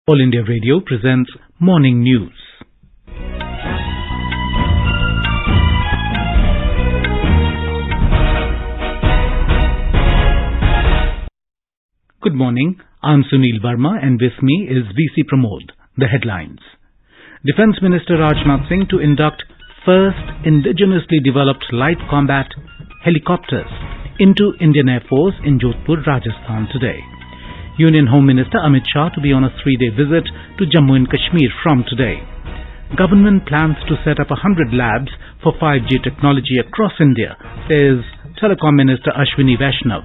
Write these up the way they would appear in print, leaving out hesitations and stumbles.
All India Radio presents Morning News. Good morning, I'm Sunil Verma and with me is VC Pramod. The headlines. Defence Minister Rajnath Singh to induct first indigenously developed light combat helicopters into Indian Air Force in Jodhpur, Rajasthan today. Union Home Minister Amit Shah to be on a 3-day visit to Jammu and Kashmir from today. Government plans to set up 100 labs for 5G technology across India, says Telecom Minister Ashwini Vaishnav.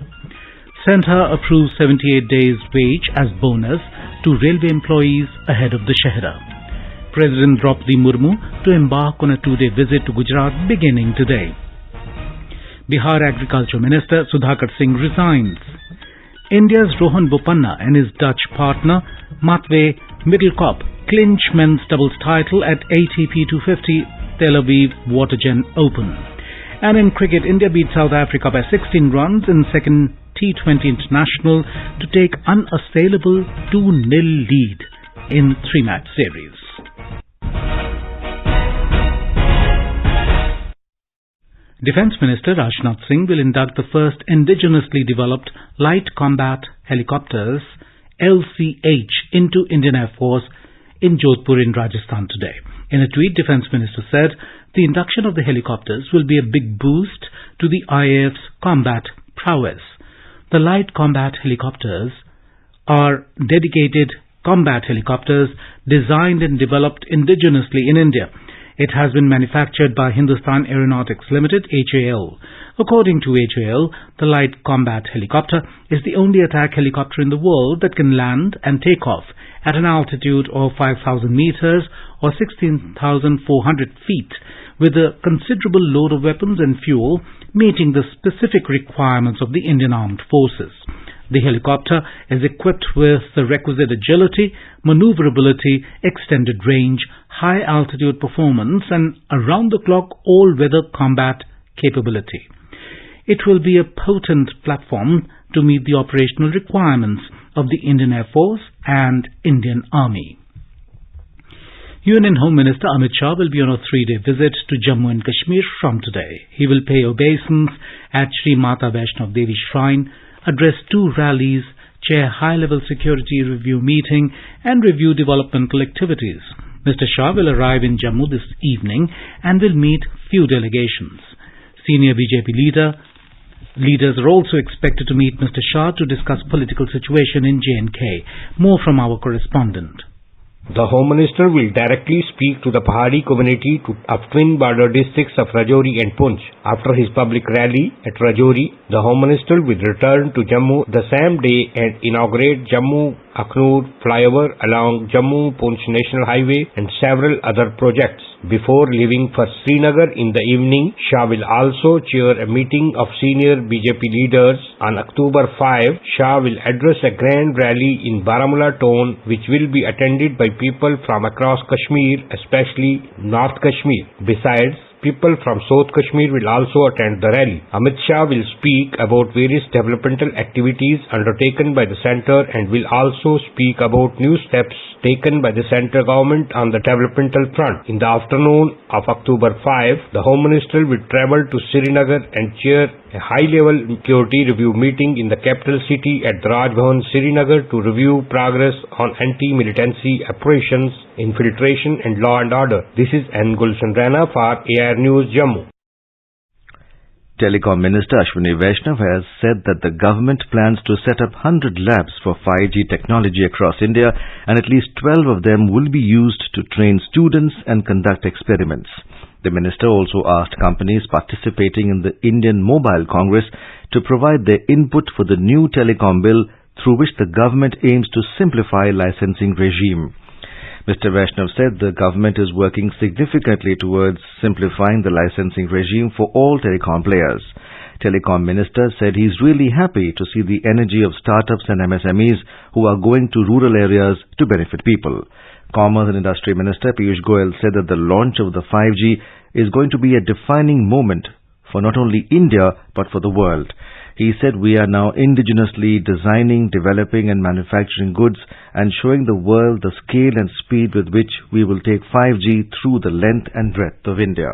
Centre approves 78 days wage as bonus to railway employees ahead of the Dussehra. President Draupadi Murmu to embark on a 2-day visit to Gujarat beginning today. Bihar Agriculture Minister Sudhakar Singh resigns. India's Rohan Bopanna and his Dutch partner Matwé Middelkoop clinch men's doubles title at ATP 250 Tel Aviv Watergen Open. And in cricket, India beat South Africa by 16 runs in second T20 International to take unassailable 2-0 lead in 3-match series. Defence Minister Rajnath Singh will induct the first indigenously developed Light Combat Helicopters LCH into Indian Air Force in Jodhpur in Rajasthan today. In a tweet, Defence Minister said the induction of the helicopters will be a big boost to the IAF's combat prowess. The Light Combat Helicopters are dedicated combat helicopters designed and developed indigenously in India. It has been manufactured by Hindustan Aeronautics Limited, HAL. According to HAL, the Light Combat Helicopter is the only attack helicopter in the world that can land and take off at an altitude of 5,000 meters or 16,400 feet with a considerable load of weapons and fuel, meeting the specific requirements of the Indian Armed Forces. The helicopter is equipped with the requisite agility, maneuverability, extended range, high-altitude performance and around-the-clock all-weather combat capability. It will be a potent platform to meet the operational requirements of the Indian Air Force and Indian Army. Union Home Minister Amit Shah will be on a 3-day visit to Jammu and Kashmir from today. He will pay obeisance at Sri Mata Vaishnav Devi Shrine, address 2 rallies, chair high-level security review meeting and review developmental activities. Mr. Shah will arrive in Jammu this evening and will meet few delegations. Senior BJP leaders are also expected to meet Mr. Shah to discuss political situation in J&K. More from our correspondent. The Home Minister will directly speak to the Pahari community of twin border districts of Rajouri and Poonch. After his public rally at Rajouri, the Home Minister will return to Jammu the same day and inaugurate Jammu-Akhnur flyover along Jammu-Poonch National Highway and several other projects. Before leaving for Srinagar in the evening, Shah will also chair a meeting of senior BJP leaders. On October 5, Shah will address a grand rally in Baramulla town which will be attended by people from across Kashmir, especially North Kashmir. Besides, people from South Kashmir will also attend the rally. Amit Shah will speak about various developmental activities undertaken by the centre and will also speak about new steps taken by the centre government on the developmental front. In the afternoon of October 5, the Home Minister will travel to Srinagar and chair a high-level security review meeting in the capital city at the Raj Bhavan, Srinagar to review progress on anti-militancy operations, infiltration and law and order. This is N. Gulshan Rana for AR News, Jammu. Telecom Minister Ashwini Vaishnav has said that the government plans to set up 100 labs for 5G technology across India and at least 12 of them will be used to train students and conduct experiments. The minister also asked companies participating in the Indian Mobile Congress to provide their input for the new telecom bill through which the government aims to simplify licensing regime. Mr. Vaishnav said the government is working significantly towards simplifying the licensing regime for all telecom players. Telecom Minister said he is really happy to see the energy of startups and MSMEs who are going to rural areas to benefit people. Commerce and Industry Minister Piyush Goyal said that the launch of the 5G is going to be a defining moment for not only India but for the world. He said we are now indigenously designing, developing and manufacturing goods and showing the world the scale and speed with which we will take 5G through the length and breadth of India.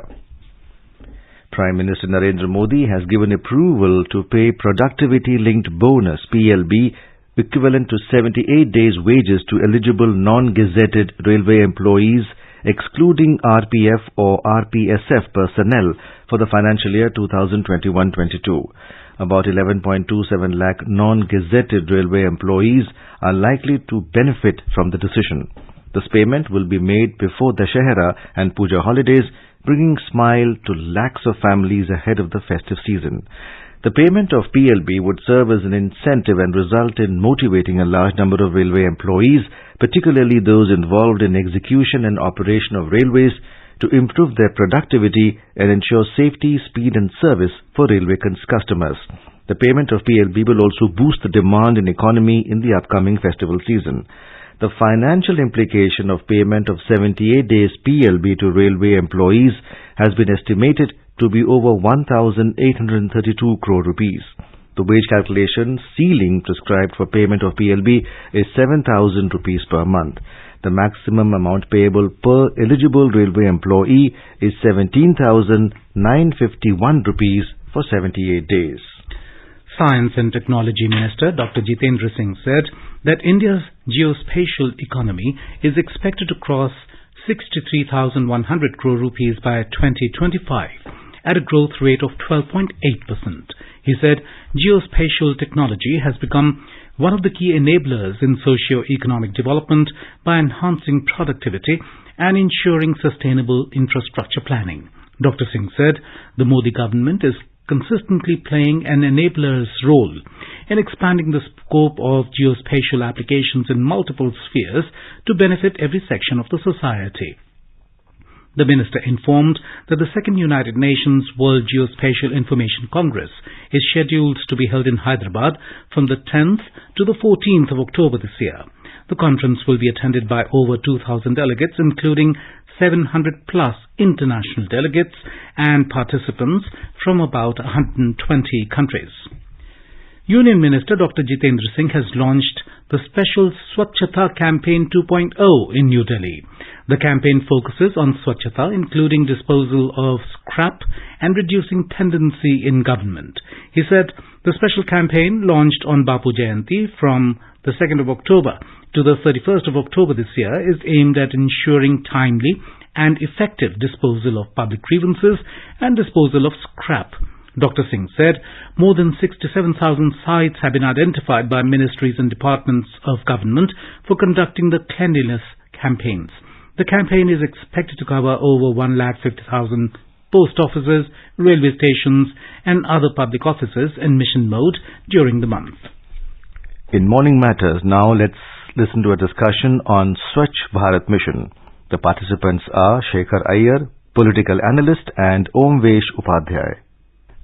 Prime Minister Narendra Modi has given approval to pay productivity-linked bonus (PLB) equivalent to 78 days' wages to eligible non-gazetted railway employees excluding RPF or RPSF personnel for the financial year 2021-22. About 11.27 lakh non-gazetted railway employees are likely to benefit from the decision. This payment will be made before Dussehra and Puja holidays, bringing smile to lakhs of families ahead of the festive season. The payment of PLB would serve as an incentive and result in motivating a large number of railway employees, particularly those involved in execution and operation of railways, to improve their productivity and ensure safety, speed and service for railway customers. The payment of PLB will also boost the demand in economy in the upcoming festival season. The financial implication of payment of 78 days PLB to railway employees has been estimated to be over 1,832 crore rupees. The wage calculation ceiling prescribed for payment of PLB is 7,000 rupees per month. The maximum amount payable per eligible railway employee is 17,951 rupees for 78 days. Science and Technology Minister Dr. Jitendra Singh said that India's geospatial economy is expected to cross 63,100 crore rupees by 2025 at a growth rate of 12.8%. He said geospatial technology has become one of the key enablers in socio-economic development by enhancing productivity and ensuring sustainable infrastructure planning. Dr. Singh said the Modi government is consistently playing an enabler's role in expanding the scope of geospatial applications in multiple spheres to benefit every section of the society. The minister informed that the second United Nations World Geospatial Information Congress is scheduled to be held in Hyderabad from the 10th to the 14th of October this year. The conference will be attended by over 2,000 delegates, including 700 plus international delegates and participants from about 120 countries. Union Minister Dr. Jitendra Singh has launched the special Swachhta Campaign 2.0 in New Delhi. The campaign focuses on Swachhta, including disposal of scrap and reducing tendency in government. He said the special campaign, launched on Bapu Jayanti from the 2nd of October to the 31st of October this year, is aimed at ensuring timely and effective disposal of public grievances and disposal of scrap. Dr. Singh said more than 67,000 sites have been identified by ministries and departments of government for conducting the cleanliness campaigns. The campaign is expected to cover over 150,000 post offices, railway stations and other public offices in mission mode during the month. In Morning Matters, now let's listen to a discussion on Swachh Bharat mission. The participants are Shekhar Iyer, political analyst, and Omvesh Upadhyay.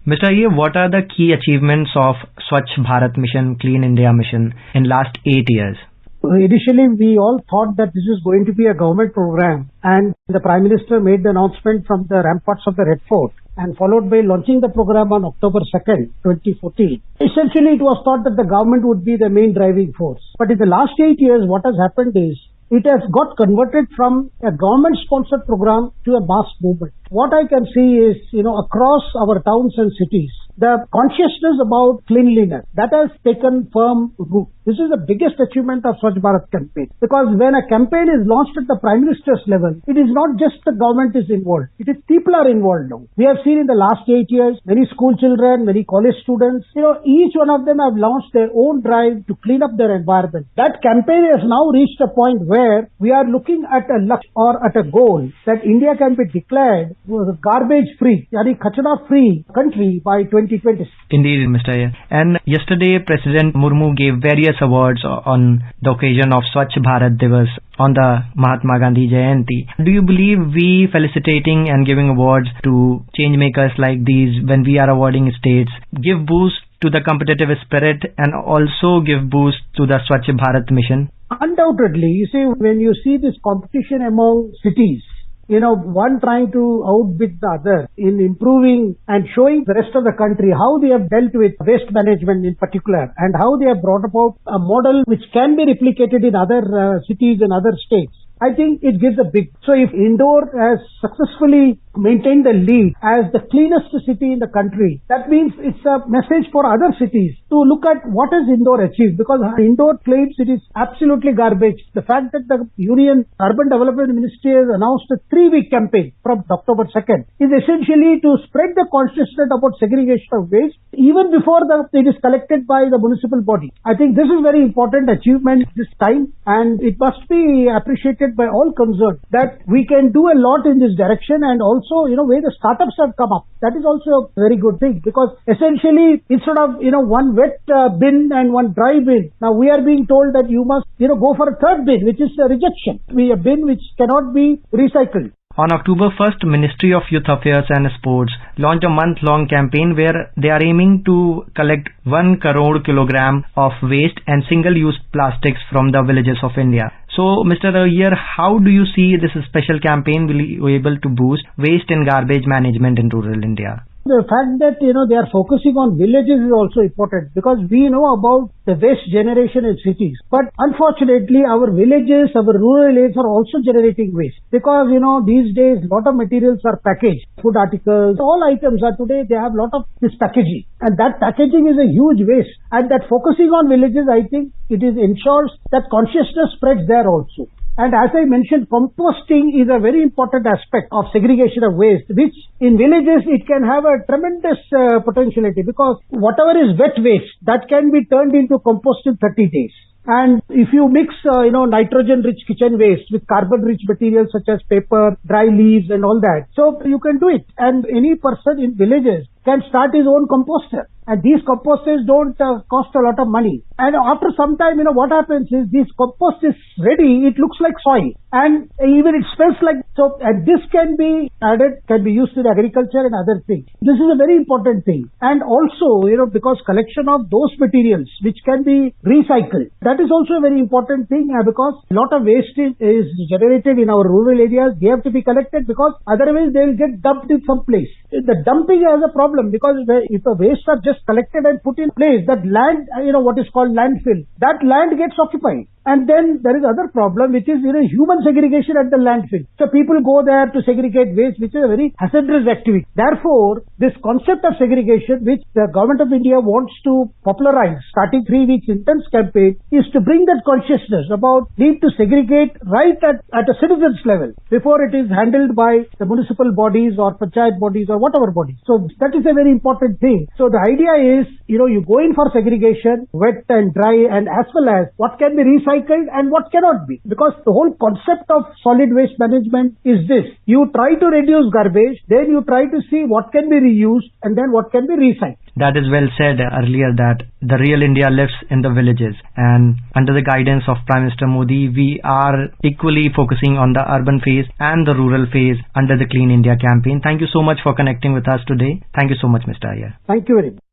Mr. Iyer, what are the key achievements of Swachh Bharat mission, Clean India mission in last 8 years? Initially, we all thought that this is going to be a government program, and the Prime Minister made the announcement from the ramparts of the Red Fort and followed by launching the program on October 2nd, 2014. Essentially, it was thought that the government would be the main driving force. But in the last 8 years, what has happened is it has got converted from a government-sponsored program to a mass movement. What I can see is, across our towns and cities, the consciousness about cleanliness, that has taken firm root. This is the biggest achievement of Swachh Bharat campaign. Because when a campaign is launched at the Prime Minister's level, it is not just the government is involved. It is people are involved now. We have seen in the last 8 years, many school children, many college students, each one of them have launched their own drive to clean up their environment. That campaign has now reached a point where we are looking at a luck or at a goal that India can be declared garbage-free, kachara-free country by 2020. Indeed, Mr. Iyer. And yesterday, President Murmu gave various awards on the occasion of Swachh Bharat Divas on the Mahatma Gandhi Jayanti. Do you believe we felicitating and giving awards to change makers like these when we are awarding states give boost to the competitive spirit and also give boost to the Swachh Bharat mission? Undoubtedly, when you see this competition among cities, one trying to outbid the other in improving and showing the rest of the country how they have dealt with waste management in particular and how they have brought about a model which can be replicated in other cities and other states. I think it gives a big... So if Indore has successfully maintained the lead as the cleanest city in the country, that means it's a message for other cities to look at what has Indore achieved, because Indore claims it is absolutely garbage. The fact that the Union Urban Development Ministry has announced a 3-week campaign from October 2nd is essentially to spread the consciousness about segregation of waste even before it is collected by the municipal body. I think this is very important achievement this time, and it must be appreciated by all concerned that we can do a lot in this direction, and also, where the startups have come up. That is also a very good thing, because essentially instead of, one wet bin and one dry bin, now we are being told that you must, go for a third bin, which is a rejection, a bin which cannot be recycled. On October 1st, Ministry of Youth Affairs and Sports launched a month-long campaign where they are aiming to collect 1 crore kilogram of waste and single-use plastics from the villages of India. So, Mr. Iyer, how do you see this special campaign will be able to boost waste and garbage management in rural India? The fact that, they are focusing on villages is also important, because we know about the waste generation in cities. But unfortunately, our villages, our rural areas are also generating waste. Because, these days, a lot of materials are packaged. Food articles, all items are today, they have a lot of this packaging. And that packaging is a huge waste. And that focusing on villages, I think, it ensures that consciousness spreads there also. And as I mentioned, composting is a very important aspect of segregation of waste, which in villages it can have a tremendous potentiality, because whatever is wet waste, that can be turned into compost in 30 days. And if you mix, nitrogen-rich kitchen waste with carbon-rich materials such as paper, dry leaves and all that, so you can do it. And any person in villages can start his own composter. And these composters don't cost a lot of money. And after some time, what happens is this compost is ready, it looks like soil. And even it smells like soap. And this can be added, can be used in agriculture and other things. This is a very important thing. And also, because collection of those materials which can be recycled, that is also a very important thing, because a lot of waste is generated in our rural areas. They have to be collected, because otherwise they will get dumped in some place. The dumping has a problem, because if the waste are just collected and put in place, that land, what is called landfill, that land gets occupied. And then there is other problem, which is, human segregation at the landfill. So people go there to segregate waste, which is a very hazardous activity. Therefore, this concept of segregation, which the government of India wants to popularize, starting 3 weeks intense campaign, is to bring that consciousness about need to segregate right at a citizen's level before it is handled by the municipal bodies or panchayat bodies or whatever bodies. So that is a very important thing. So the idea is, you go in for segregation, wet and dry, and as well as what can be recycled and what cannot be. Because the whole concept of solid waste management is this. You try to reduce garbage, then you try to see what can be reused and then what can be recycled. That is well said earlier, that the real India lives in the villages, and under the guidance of Prime Minister Modi, we are equally focusing on the urban phase and the rural phase under the Clean India campaign. Thank you so much for connecting with us today. Thank you so much, Mr. Iyer. Thank you very much.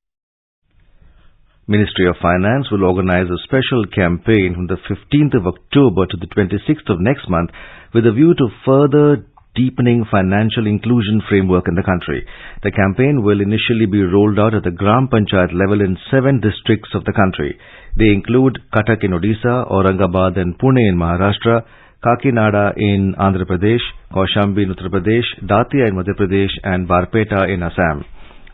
Ministry of Finance will organize a special campaign from the 15th of October to the 26th of next month with a view to further deepening financial inclusion framework in the country. The campaign will initially be rolled out at the Gram Panchayat level in 7 districts of the country. They include Cuttack in Odisha, Aurangabad and Pune in Maharashtra, Kakinada in Andhra Pradesh, Kaushambi in Uttar Pradesh, Datia in Madhya Pradesh and Barpeta in Assam.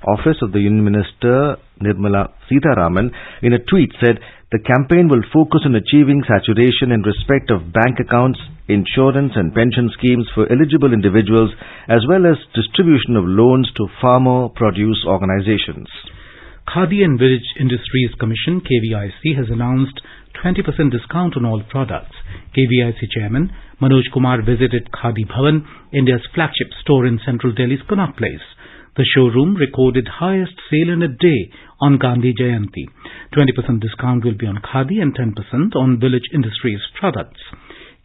Office of the Union Minister Nirmala Sitharaman in a tweet said the campaign will focus on achieving saturation in respect of bank accounts, insurance and pension schemes for eligible individuals, as well as distribution of loans to farmer produce organizations. Khadi and Village Industries Commission KVIC has announced 20% discount on all products. KVIC Chairman Manoj Kumar visited Khadi Bhavan, India's flagship store in central Delhi's Connaught Place. The showroom recorded highest sale in a day on Gandhi Jayanti. 20% discount will be on Khadi and 10% on Village Industries products.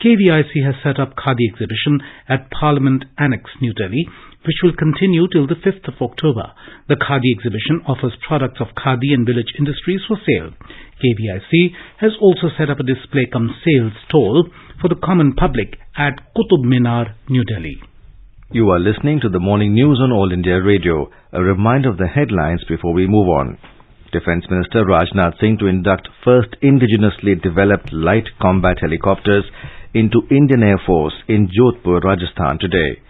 KVIC has set up Khadi exhibition at Parliament Annex, New Delhi, which will continue till the 5th of October. The Khadi exhibition offers products of Khadi and Village Industries for sale. KVIC has also set up a display-cum-sales stall for the common public at Qutub Minar, New Delhi. You are listening to the morning news on All India Radio. A reminder of the headlines before we move on. Defence Minister Rajnath Singh to induct first indigenously developed light combat helicopters into Indian Air Force in Jodhpur, Rajasthan today.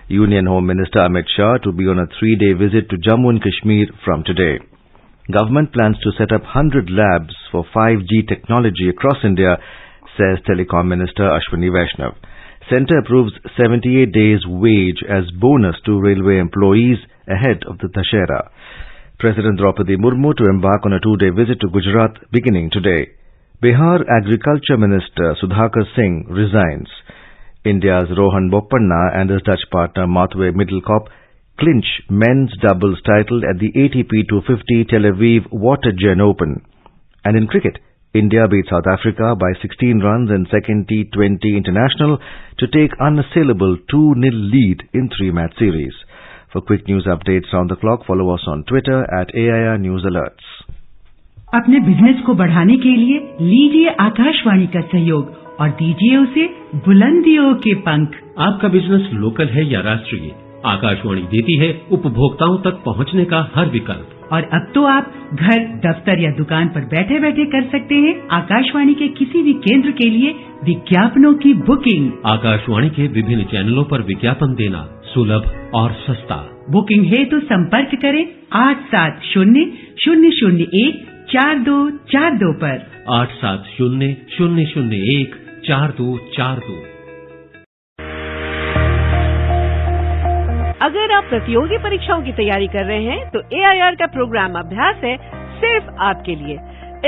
Union Home Minister Amit Shah to be on a 3-day visit to Jammu and Kashmir from today. Government plans to set up 100 labs for 5G technology across India, says Telecom Minister Ashwini Vaishnav. Centre approves 78 days wage as bonus to railway employees ahead of the Dussehra. President Draupadi Murmu to embark on a 2-day visit to Gujarat beginning today. Bihar Agriculture Minister Sudhakar Singh resigns. India's Rohan Bopanna and his Dutch partner Matwé Middelkoop clinch men's doubles title at the ATP 250 Tel Aviv Water Gen Open. And in cricket, India beat South Africa by 16 runs in second T20 international to take unassailable 2-0 lead in 3-match series. For quick news updates round the clock, follow us on Twitter at AIR News Alerts. अपने business को बढ़ाने के लिए लीजिए आकाशवाणी का सहयोग और दीजिए उसे बुलंदियों के पंख। आपका बिजनेस लोकल है या राष्ट्रीय, आकाशवाणी देती है उपभोक्ताओं तक पहुंचने का हर विकल्प। और अब तो आप घर, दफ्तर या दुकान पर बैठे बैठे कर सकते हैं आकाशवाणी के किसी भी केंद्र के लिए विज्ञापनों की बुकिंग। आकाशवाणी के विभिन्न चैनलों पर विज्ञापन देना सुलभ और सस्ता। बुकिंग है तो संपर्क करें 8700014242 पर। 8700014242। अगर आप प्रतियोगी परीक्षाओं की तैयारी कर रहे हैं तो AIR का प्रोग्राम अभ्यास है सिर्फ आपके लिए।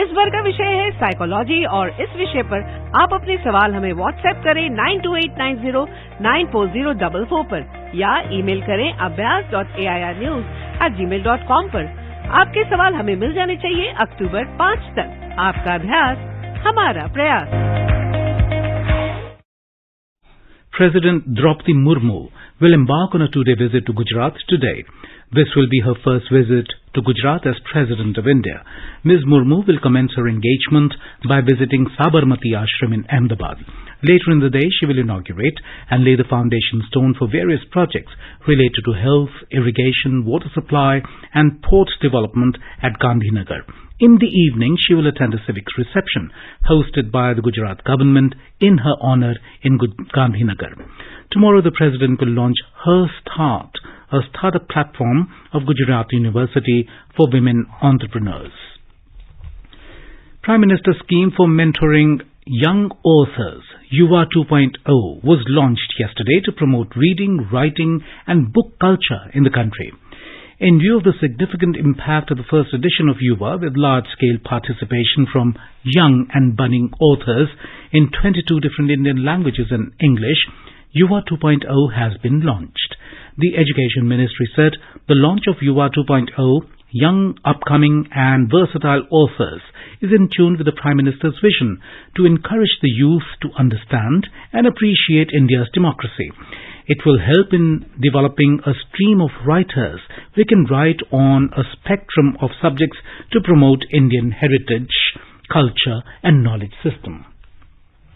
इस बार का विषय है साइकोलॉजी और इस विषय पर आप अपने सवाल हमें व्हाट्सएप करें 9289094044 पर या ईमेल करें abhyas.airnews@gmail.com पर। आपके सवाल हमें मिल जाने चाहिए अक्टूबर 5 तक। आपका अभ्यास हमारा प्रयास। President Draupadi Murmu will embark on a 2-day visit to Gujarat today. This will be her first visit to Gujarat as President of India. Ms. Murmu will commence her engagement by visiting Sabarmati Ashram in Ahmedabad. Later in the day, she will inaugurate and lay the foundation stone for various projects related to health, irrigation, water supply and port development at Gandhinagar. In the evening, she will attend a civics reception hosted by the Gujarat government in her honor in Gandhinagar. Tomorrow, the President will launch Her Start, a startup platform of Gujarat University for women entrepreneurs. Prime Minister's scheme for mentoring young authors, Yuva 2.0, was launched yesterday to promote reading, writing and book culture in the country. In view of the significant impact of the first edition of Yuva, with large-scale participation from young and budding authors in 22 different Indian languages and English, Yuva 2.0 has been launched. The Education Ministry said the launch of Yuva 2.0, young, upcoming and versatile authors, is in tune with the Prime Minister's vision to encourage the youth to understand and appreciate India's democracy. It will help in developing a stream of writers who can write on a spectrum of subjects to promote Indian heritage, culture and knowledge system.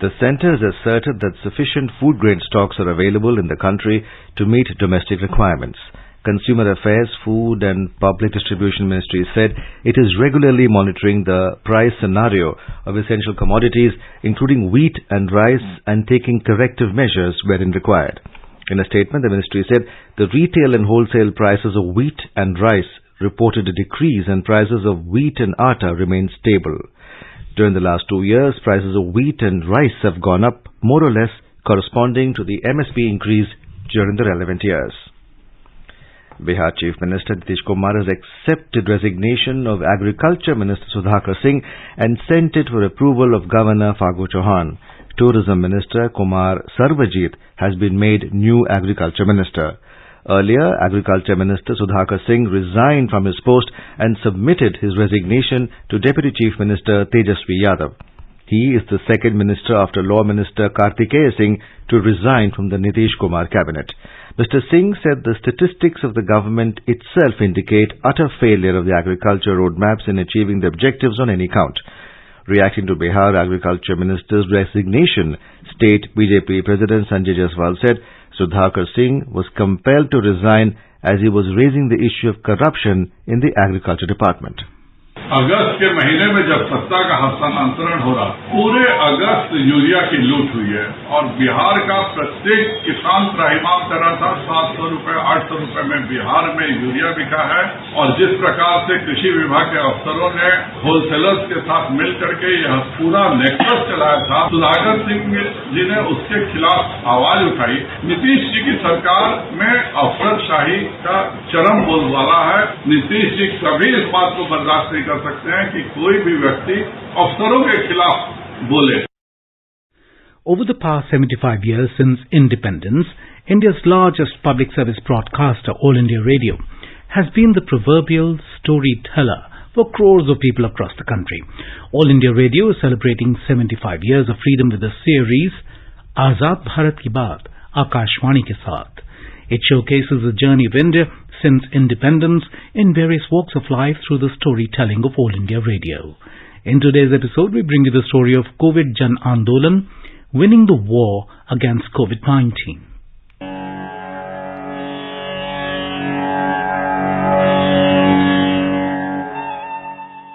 The centre has asserted that sufficient food grain stocks are available in the country to meet domestic requirements. Consumer Affairs, Food and Public Distribution Ministry said it is regularly monitoring the price scenario of essential commodities including wheat and rice and taking corrective measures wherein required. In a statement, the ministry said the retail and wholesale prices of wheat and rice reported a decrease and prices of wheat and atta remained stable. During the last 2 years, prices of wheat and rice have gone up more or less corresponding to the MSP increase during the relevant years. Bihar Chief Minister Nitish Kumar has accepted resignation of Agriculture Minister Sudhakar Singh and sent it for approval of Governor Fagu Chauhan. Tourism Minister Kumar Sarvajit has been made new Agriculture Minister. Earlier, Agriculture Minister Sudhakar Singh resigned from his post and submitted his resignation to Deputy Chief Minister Tejasvi Yadav. He is the second minister after Law Minister Kartikeya Singh to resign from the Nitish Kumar cabinet. Mr. Singh said the statistics of the government itself indicate utter failure of the agriculture roadmaps in achieving the objectives on any count. Reacting to Bihar Agriculture Minister's resignation, State BJP President Sanjay Jaiswal said Sudhakar Singh was compelled to resign as he was raising the issue of corruption in the Agriculture Department. अगस्त के महीने में जब सत्ता का हस्तांतरण हो रहा, पूरे अगस्त यूरिया की लूट हुई है और बिहार का प्रत्येक किसान त्राहिमाम कर रहा था 700 रुपए 800 रुपए में बिहार में यूरिया बिका है। और जिस प्रकार से कृषि विभाग के अफसरों ने होलसेलर्स के साथ मिल करके यह पूरा नेटवर्क चलाया था, सुधाकर सिंह जी ने उसके खिलाफ आवाज उठाई। नीतीश जी की सरकार में अफसरशाही का चरम बोलबाला है। नीतीश जी कभी इस बात को बर्दाश्त नहीं कर सकते हैं कि कोई भी व्यक्ति अफसरों के खिलाफ बोले। Over the past 75 years since independence, India's largest public service broadcaster, All India Radio, has been the proverbial storyteller for crores of people across the country. All India Radio is celebrating 75 years of freedom with the series Azad Bharat Ki Baat, Akashwani ke Saath. It showcases the journey of India since independence in various walks of life through the storytelling of All India Radio. In today's episode, we bring you the story of COVID Jan Andolan, winning the war against COVID-19.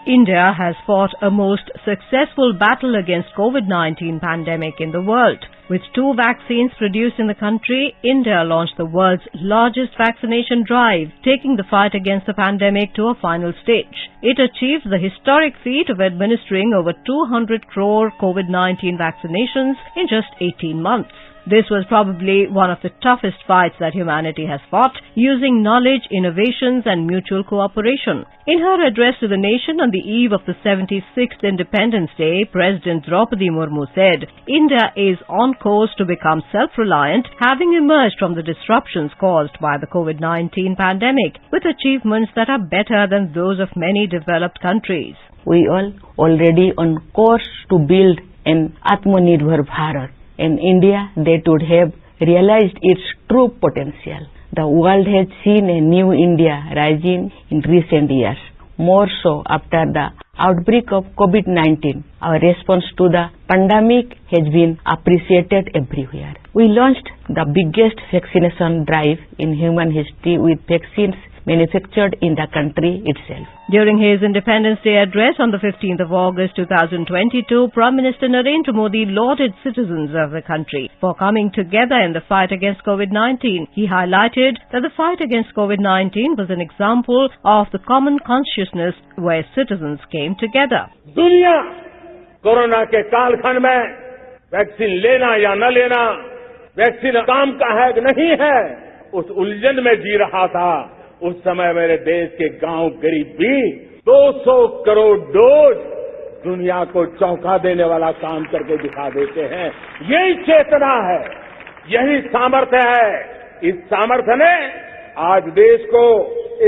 India has fought a most successful battle against COVID-19 pandemic in the world. With 2 vaccines produced in the country, India launched the world's largest vaccination drive, taking the fight against the pandemic to a final stage. It achieved the historic feat of administering over 200 crore COVID-19 vaccinations in just 18 months. This was probably one of the toughest fights that humanity has fought, using knowledge, innovations and mutual cooperation. In her address to the nation on the eve of the 76th Independence Day, President Draupadi Murmu said, India is on course to become self-reliant, having emerged from the disruptions caused by the COVID-19 pandemic, with achievements that are better than those of many developed countries. We are already on course to build an Atmanirbhar Bharat. In India, that would have realized its true potential. The world has seen a new India rising in recent years. More so after the outbreak of COVID-19. Our response to the pandemic has been appreciated everywhere. We launched the biggest vaccination drive in human history with vaccines manufactured in the country itself. During his Independence Day address on the 15th of August 2022, Prime Minister Narendra Modi lauded citizens of the country for coming together in the fight against COVID-19. He highlighted that the fight against COVID-19 was an example of the common consciousness where citizens came together. दुनिया corona के कालखंड में vaccine लेना या न लेना, vaccine काम का है कि नहीं है, उस उलझन में जी रहा था। उस समय मेरे देश के गांव गरीब भी 200 करोड़ डोज दुनिया को चौंका देने वाला काम करके दिखा देते हैं। यही चेतना है, यही सामर्थ्य है। इस सामर्थ्य ने आज देश को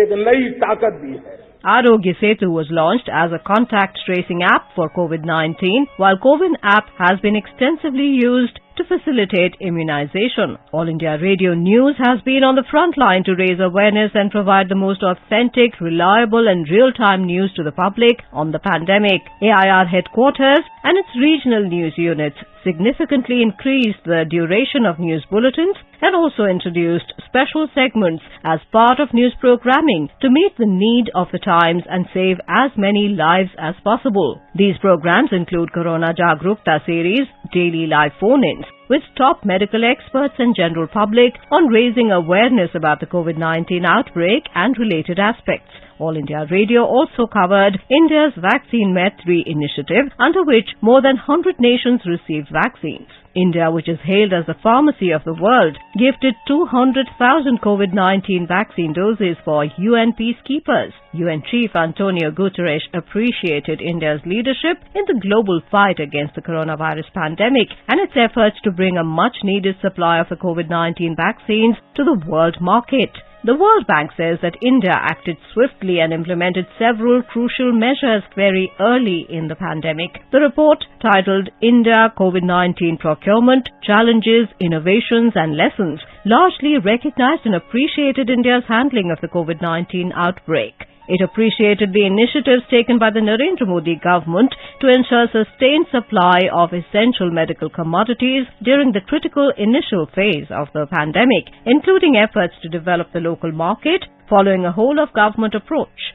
एक नई ताकत दी है। Arogya Setu was launched as a contact tracing app for COVID-19, while COVID app has been extensively used to facilitate immunization. All India Radio News has been on the front line to raise awareness and provide the most authentic, reliable and real-time news to the public on the pandemic. AIR headquarters and its regional news units significantly increased the duration of news bulletins and also introduced special segments as part of news programming to meet the need of the times and save as many lives as possible. These programs include Corona Jagrukta series, daily live phone-ins with top medical experts and general public on raising awareness about the COVID-19 outbreak and related aspects. All India Radio also covered India's Vaccine Med 3 initiative, under which more than 100 nations received vaccines. India, which is hailed as the pharmacy of the world, gifted 200,000 COVID-19 vaccine doses for UN peacekeepers. UN Chief Antonio Guterres appreciated India's leadership in the global fight against the coronavirus pandemic and its efforts to bring a much-needed supply of the COVID-19 vaccines to the world market. The World Bank says that India acted swiftly and implemented several crucial measures very early in the pandemic. The report, titled India COVID-19 Procurement, Challenges, Innovations and Lessons, largely recognized and appreciated India's handling of the COVID-19 outbreak. It appreciated the initiatives taken by the Narendra Modi government to ensure sustained supply of essential medical commodities during the critical initial phase of the pandemic, including efforts to develop the local market following a whole-of-government approach.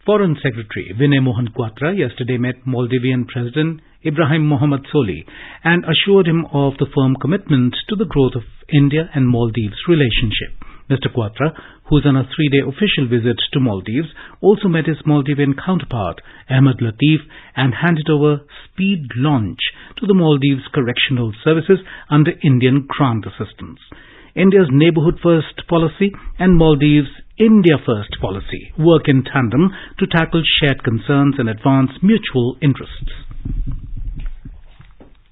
Foreign Secretary Vinay Mohan Quatra yesterday met Maldivian President Ibrahim Mohamed Soli and assured him of the firm commitment to the growth of India and Maldives relationship. Mr. Quatra, who is on a 3-day official visit to Maldives, also met his Maldivian counterpart Ahmed Latif and handed over speed launch to the Maldives Correctional Services under Indian grant assistance. India's Neighbourhood First policy and Maldives' India First policy work in tandem to tackle shared concerns and advance mutual interests.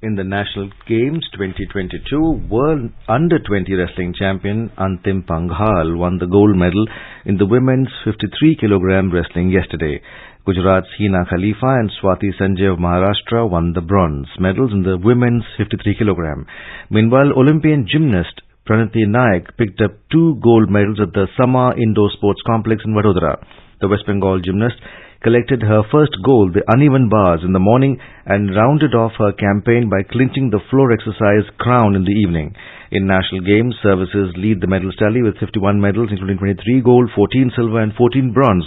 In the National Games 2022, World Under-20 Wrestling Champion Antim Panghal won the gold medal in the women's 53 kg wrestling yesterday. Gujarat's Hina Khalifa and Swati Sanjay of Maharashtra won the bronze medals in the women's 53 kg. Meanwhile, Olympian gymnast Pranati Naik picked up 2 gold medals at the Sama Indoor Sports Complex in Vadodara. The West Bengal gymnast collected her first gold, the uneven bars, in the morning and rounded off her campaign by clinching the floor exercise crown in the evening. In National Games, services lead the medals tally with 51 medals, including 23 gold, 14 silver and 14 bronze,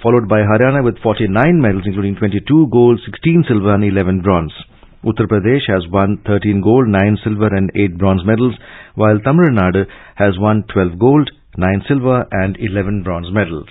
followed by Haryana with 49 medals, including 22 gold, 16 silver and 11 bronze. Uttar Pradesh has won 13 gold, 9 silver and 8 bronze medals, while Tamil Nadu has won 12 gold, 9 silver and 11 bronze medals.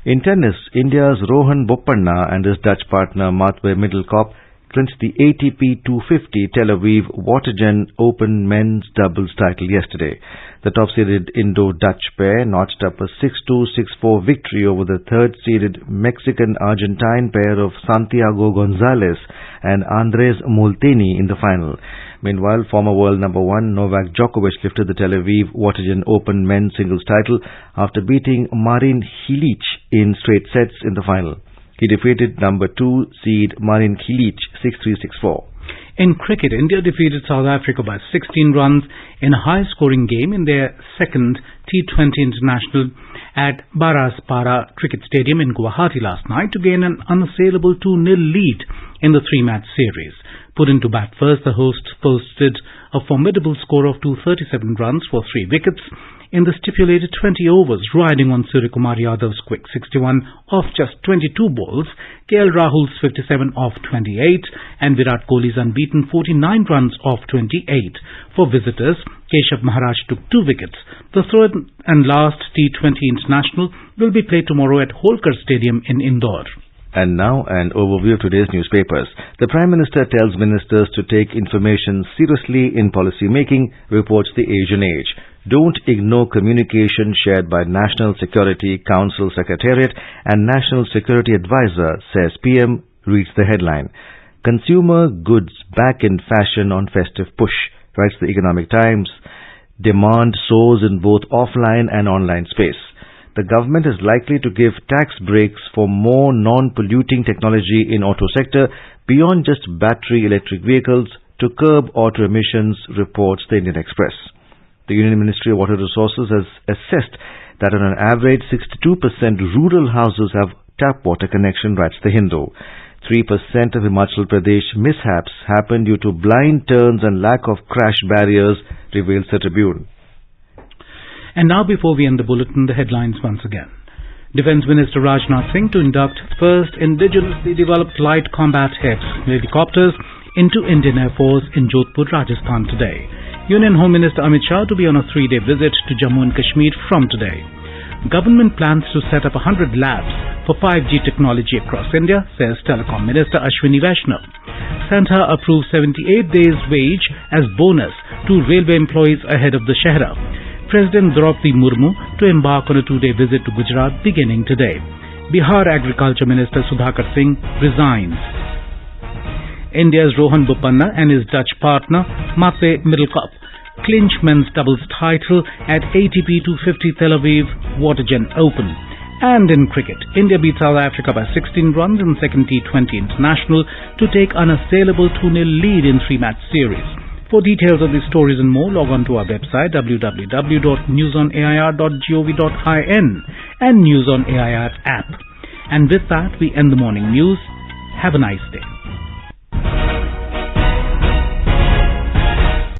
In tennis, India's Rohan Bopanna and his Dutch partner Matwé Middelkoop clinched the ATP 250 Tel Aviv Watergen Open men's doubles title yesterday. The top-seeded Indo-Dutch pair notched up a 6-2, 6-4 victory over the third-seeded Mexican-Argentine pair of Santiago Gonzalez and Andres Molteni in the final. Meanwhile, former world number 1 Novak Djokovic lifted the Tel Aviv Watergen Open men's singles title after beating Marin Cilic in straight sets in the final. He defeated number 2 seed Marin Cilic 6-3, 6-4. In cricket, India defeated South Africa by 16 runs in a high-scoring game in their second T20 international at Baraspara Cricket Stadium in Guwahati last night to gain an unassailable 2-0 lead in the 3-match series. Put into bat first, the hosts posted a formidable score of 237 runs for 3 wickets in the stipulated 20 overs, riding on Suryakumar Yadav's quick 61 off just 22 balls, KL Rahul's 57 off 28, and Virat Kohli's unbeaten 49 runs off 28. For visitors, Keshav Maharaj took 2 wickets. The third and last T20 international will be played tomorrow at Holkar Stadium in Indore. And now an overview of today's newspapers. The Prime Minister tells ministers to take information seriously in policy making, reports the Asian Age. Don't ignore communication shared by National Security Council Secretariat and National Security Advisor, says PM, reads the headline. Consumer goods back in fashion on festive push, writes the Economic Times. Demand soars in both offline and online space. The government is likely to give tax breaks for more non-polluting technology in auto sector beyond just battery electric vehicles to curb auto emissions, reports the Indian Express. The Union Ministry of Water Resources has assessed that on an average 62% rural houses have tap water connection, writes the Hindu. 3% of Himachal Pradesh mishaps happen due to blind turns and lack of crash barriers, reveals the Tribune. And now, before we end the bulletin, the headlines once again. Defence Minister Rajnath Singh to induct first indigenously developed light combat helicopters into Indian Air Force in Jodhpur, Rajasthan today. Union Home Minister Amit Shah to be on a 3-day visit to Jammu and Kashmir from today. Government plans to set up 100 labs for 5G technology across India, says Telecom Minister Ashwini Vaishnav. Santa approves 78 days wage as bonus to railway employees ahead of the Shahra. President Draupadi Murmu to embark on a 2-day visit to Gujarat beginning today. Bihar Agriculture Minister Sudhakar Singh resigns. India's Rohan Bopanna and his Dutch partner Matwé Middelkoop clinch men's doubles title at ATP 250 Tel Aviv Watergen Open. And in cricket, India beat South Africa by 16 runs in second T20 international to take unassailable 2-0 lead in 3-match series. For details of these stories and more, log on to our website www.newsonair.gov.in and News on AIR app. And with that, we end the morning news. Have a nice day.